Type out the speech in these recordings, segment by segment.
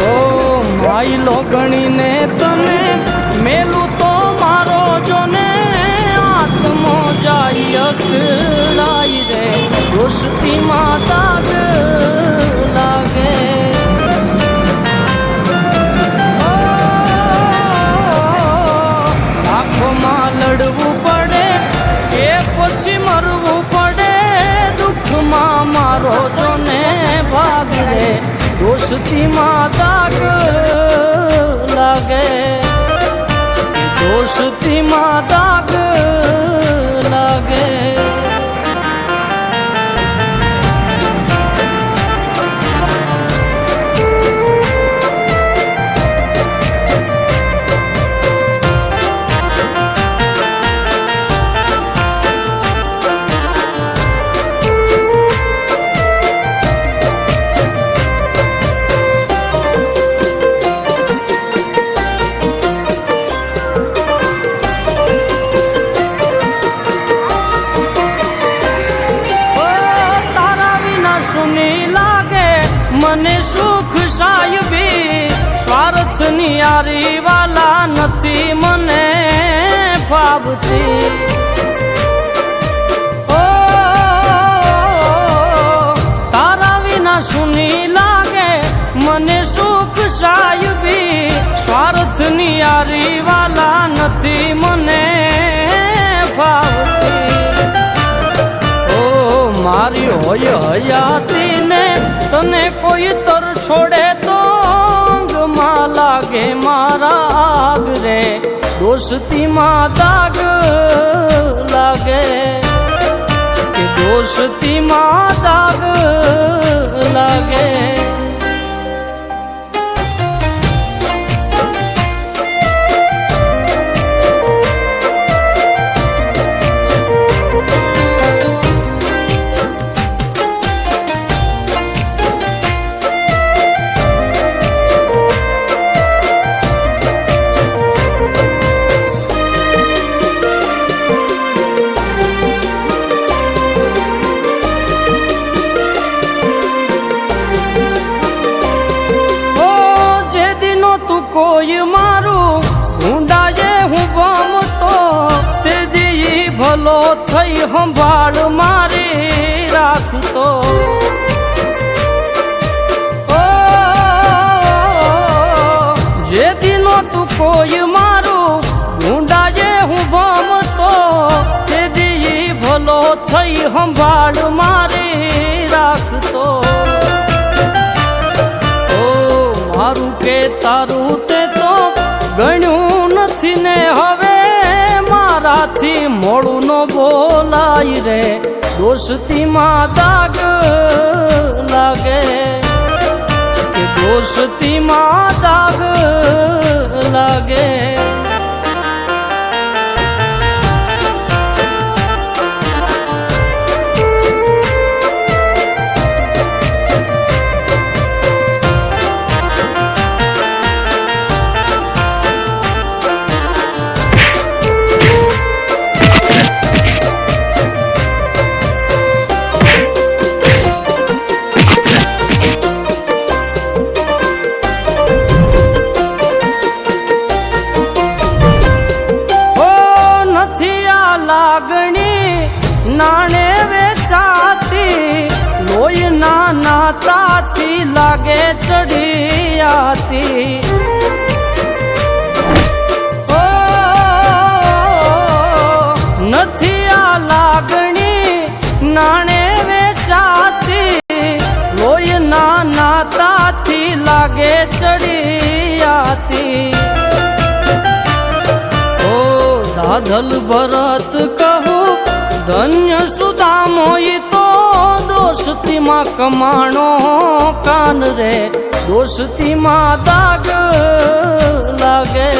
ઓ માયલો ગણીને તને મેલું તો મારો જોને આત્મો જાય અકળાઈ રે દોસ્તીમાં દાગ લાગે આંખોમાં લડવું પડે કે પછી મરવું પડે દુઃખમાં મારો જોને ભાગ રે દોસ્તીમાં દાગ લાગે દોસ્તીમાં દાગ લાગે મને સુખ સાહેબી સ્વાર્થની યારી વાલા નથી મને ફાવતી ઓ તારા વિના સુની લાગે મને સુખ સાહેબી સ્વાર્થની યારી વાલા નથી મને ફાવતી ઓ મારી હોય હયાતી ને તને કોઈ તર છોડે તો અંગમાં લાગે મારા આગ રે દોસ્તીમાં દાગ લાગે કે દોસ્તીમાં દાગ લાગે કોઈ મારું ઢૂંઢાજે હું ગમતો તે દી ભલો થઈ સંભાળ મારી રાખતો ઓ જે દિનો તું કોઈ મારું ઢૂંઢાજે હું ગમતો તે દી ભલો થઈ સંભાળ મારી રાખતો મારું કે તારું તે તો ગણ્યું નથી ને હવે મારાથી મોડું ન બોલાય રે દોસ્તીમાં દાગ લાગે કે દોસ્તીમાં દાગ લાગે નાણે વેચાતી લોહી નાતાથી લાગે ચડિયાતી ઓ નથી આ લાગણી નાણે વેચાતી લોહી નાતાથી લાગે ચડિયાતી ઓ દાદલ ભરત કહું ધન્ય સુદામો ઈ તો દોસ્તીમાં કમાણો કાન રે દોસ્તીમાં દાગ લાગે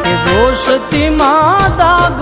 કે દોસ્તીમાં દાગ